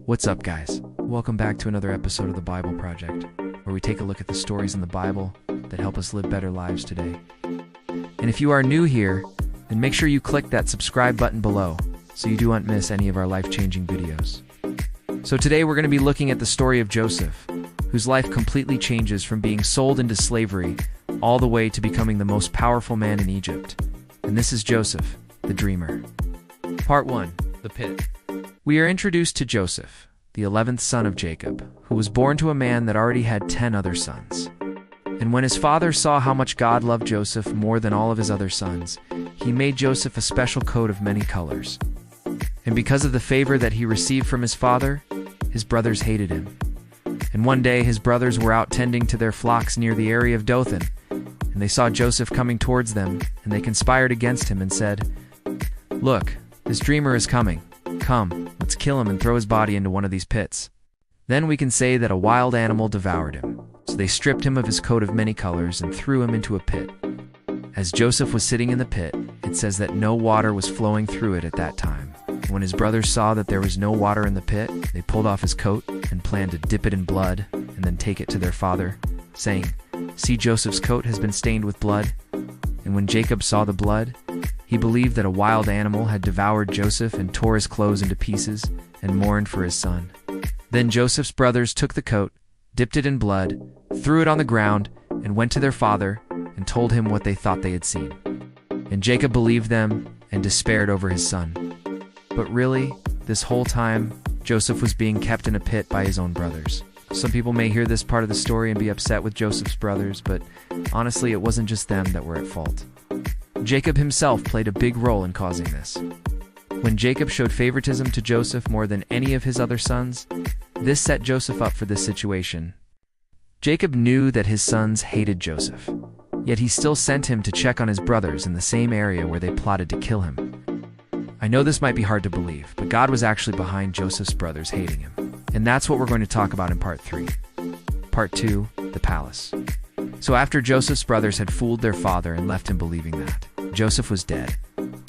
What's up, guys? Welcome back to another episode of the Bible Project, where we take a look at the stories in the Bible that help us live better lives today. And if you are new here, then make sure you click that subscribe button below so you don't miss any of our life-changing videos. So today we're going to be looking at the story of Joseph, whose life completely changes from being sold into slavery all the way to becoming the most powerful man in Egypt. And this is Joseph, the dreamer. Part 1. The Pit. We are introduced to Joseph, the 11th son of Jacob, who was born to a man that already had 10 other sons. And when his father saw how much God loved Joseph more than all of his other sons, he made Joseph a special coat of many colors. And because of the favor that he received from his father, his brothers hated him. And one day his brothers were out tending to their flocks near the area of Dothan, and they saw Joseph coming towards them, and they conspired against him and said, "Look, this dreamer is coming. Come, let's kill him and throw his body into one of these pits. Then we can say that a wild animal devoured him." So they stripped him of his coat of many colors and threw him into a pit. As Joseph was sitting in the pit, it says that no water was flowing through it at that time. When his brothers saw that there was no water in the pit, they pulled off his coat and planned to dip it in blood and then take it to their father, saying, "See, Joseph's coat has been stained with blood." And when Jacob saw the blood, he believed that a wild animal had devoured Joseph and tore his clothes into pieces and mourned for his son. Then Joseph's brothers took the coat, dipped it in blood, threw it on the ground, and went to their father and told him what they thought they had seen. And Jacob believed them and despaired over his son. But really, this whole time, Joseph was being kept in a pit by his own brothers. Some people may hear this part of the story and be upset with Joseph's brothers, but honestly, it wasn't just them that were at fault. Jacob himself played a big role in causing this. When Jacob showed favoritism to Joseph more than any of his other sons, this set Joseph up for this situation. Jacob knew that his sons hated Joseph, yet he still sent him to check on his brothers in the same area where they plotted to kill him. I know this might be hard to believe, but God was actually behind Joseph's brothers hating him. And that's what we're going to talk about in Part 3. Part 2, the palace. So after Joseph's brothers had fooled their father and left him believing that Joseph was dead,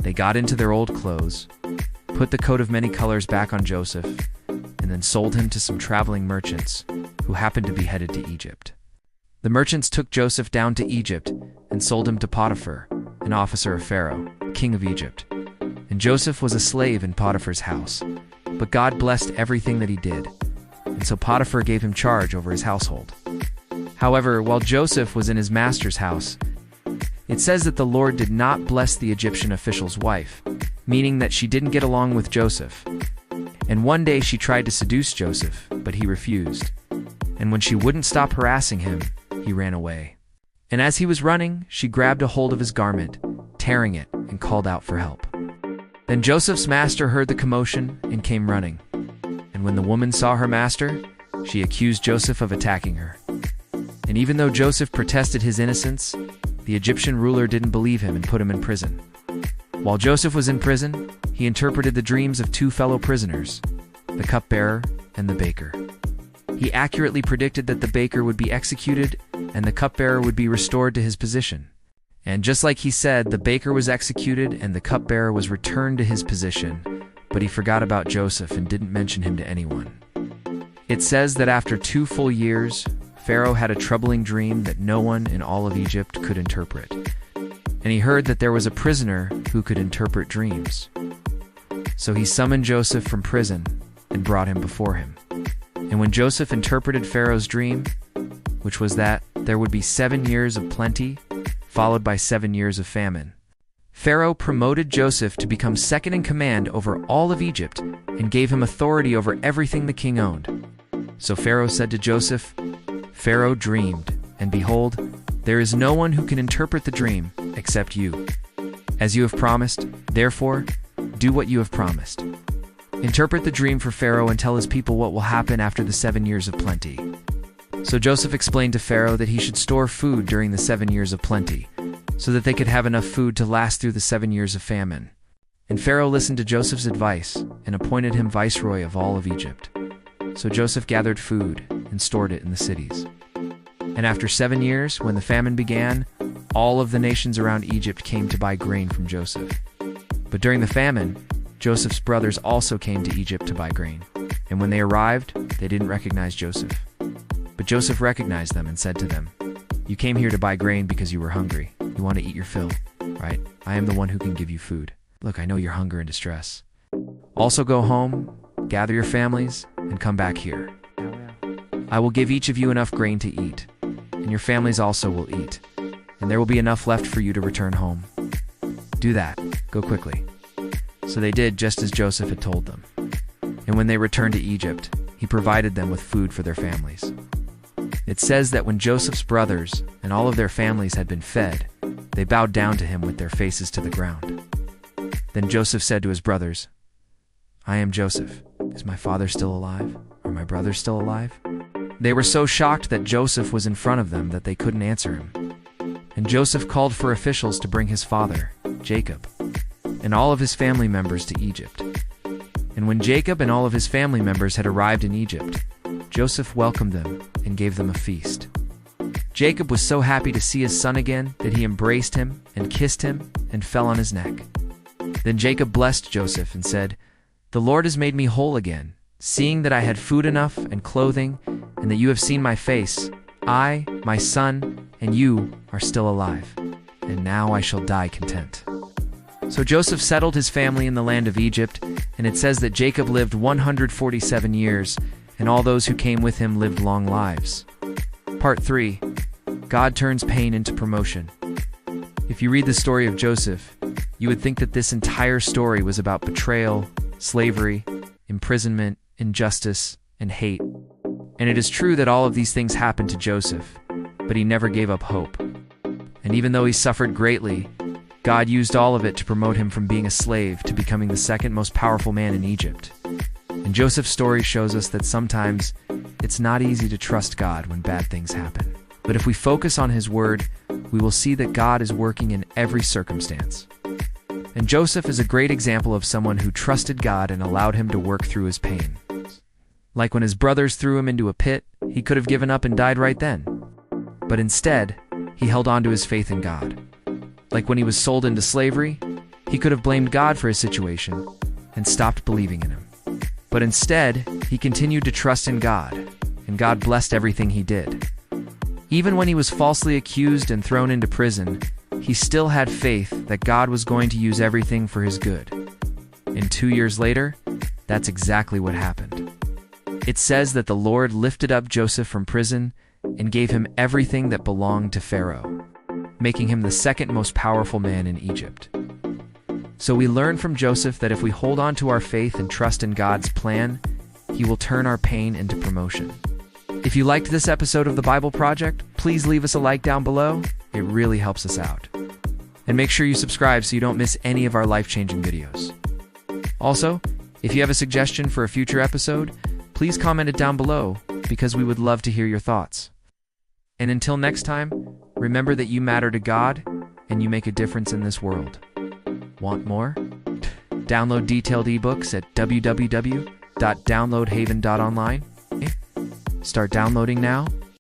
they got into their old clothes, put the coat of many colors back on Joseph, and then sold him to some traveling merchants who happened to be headed to Egypt. The merchants took Joseph down to Egypt and sold him to Potiphar, an officer of Pharaoh, king of Egypt. And Joseph was a slave in Potiphar's house, but God blessed everything that he did, and so Potiphar gave him charge over his household. However, while Joseph was in his master's house, it says that the Lord did not bless the Egyptian official's wife, meaning that she didn't get along with Joseph. And one day she tried to seduce Joseph, but he refused. And when she wouldn't stop harassing him, he ran away. And as he was running, she grabbed a hold of his garment, tearing it, and called out for help. Then Joseph's master heard the commotion and came running. And when the woman saw her master, she accused Joseph of attacking her. And even though Joseph protested his innocence, the Egyptian ruler didn't believe him and put him in prison. While Joseph was in prison, he interpreted the dreams of two fellow prisoners, the cupbearer and the baker. He accurately predicted that the baker would be executed and the cupbearer would be restored to his position. And just like he said, the baker was executed and the cupbearer was returned to his position, but he forgot about Joseph and didn't mention him to anyone. It says that after 2 full years, Pharaoh had a troubling dream that no one in all of Egypt could interpret. And he heard that there was a prisoner who could interpret dreams. So he summoned Joseph from prison and brought him before him. And when Joseph interpreted Pharaoh's dream, which was that there would be 7 years of plenty, followed by 7 years of famine, Pharaoh promoted Joseph to become second in command over all of Egypt and gave him authority over everything the king owned. So Pharaoh said to Joseph, "Pharaoh dreamed, and behold, there is no one who can interpret the dream except you. As you have promised, therefore, do what you have promised. Interpret the dream for Pharaoh and tell his people what will happen after the 7 years of plenty." So Joseph explained to Pharaoh that he should store food during the 7 years of plenty, so that they could have enough food to last through the 7 years of famine. And Pharaoh listened to Joseph's advice and appointed him viceroy of all of Egypt. So Joseph gathered food and stored it in the cities. And after 7 years, when the famine began, all of the nations around Egypt came to buy grain from Joseph. But during the famine, Joseph's brothers also came to Egypt to buy grain. And when they arrived, they didn't recognize Joseph. But Joseph recognized them and said to them, "You came here to buy grain because you were hungry. You want to eat your fill, right? I am the one who can give you food. Look, I know your hunger and distress. Also go home, gather your families, and come back here. I will give each of you enough grain to eat, and your families also will eat, and there will be enough left for you to return home. Do that. Go quickly." So they did just as Joseph had told them. And when they returned to Egypt, he provided them with food for their families. It says that when Joseph's brothers and all of their families had been fed, they bowed down to him with their faces to the ground. Then Joseph said to his brothers, "I am Joseph. Is my father still alive? Are my brothers still alive?" They were so shocked that Joseph was in front of them that they couldn't answer him. And Joseph called for officials to bring his father, Jacob, and all of his family members to Egypt. And when Jacob and all of his family members had arrived in Egypt, Joseph welcomed them and gave them a feast. Jacob was so happy to see his son again that he embraced him and kissed him and fell on his neck. Then Jacob blessed Joseph and said, "The Lord has made me whole again, seeing that I had food enough and clothing, and that you have seen my face. I, my son, and you are still alive, and now I shall die content." So Joseph settled his family in the land of Egypt, and it says that Jacob lived 147 years, and all those who came with him lived long lives. Part 3. God turns pain into promotion. If you read the story of Joseph, you would think that this entire story was about betrayal, slavery, imprisonment, injustice, and hate. And it is true that all of these things happened to Joseph, but he never gave up hope. And even though he suffered greatly, God used all of it to promote him from being a slave to becoming the second most powerful man in Egypt. And Joseph's story shows us that sometimes it's not easy to trust God when bad things happen. But if we focus on his word, we will see that God is working in every circumstance. And Joseph is a great example of someone who trusted God and allowed him to work through his pain. Like when his brothers threw him into a pit, he could have given up and died right then. But instead, he held on to his faith in God. Like when he was sold into slavery, he could have blamed God for his situation and stopped believing in him. But instead, he continued to trust in God, and God blessed everything he did. Even when he was falsely accused and thrown into prison, he still had faith that God was going to use everything for his good. And 2 years later, that's exactly what happened. It says that the Lord lifted up Joseph from prison and gave him everything that belonged to Pharaoh, making him the second most powerful man in Egypt. So we learn from Joseph that if we hold on to our faith and trust in God's plan, he will turn our pain into promotion. If you liked this episode of the Bible Project, please leave us a like down below. It really helps us out. And make sure you subscribe so you don't miss any of our life-changing videos. Also, if you have a suggestion for a future episode, please comment it down below because we would love to hear your thoughts. And until next time, remember that you matter to God and you make a difference in this world. Want more? Download detailed ebooks at www.downloadhaven.online. Start downloading now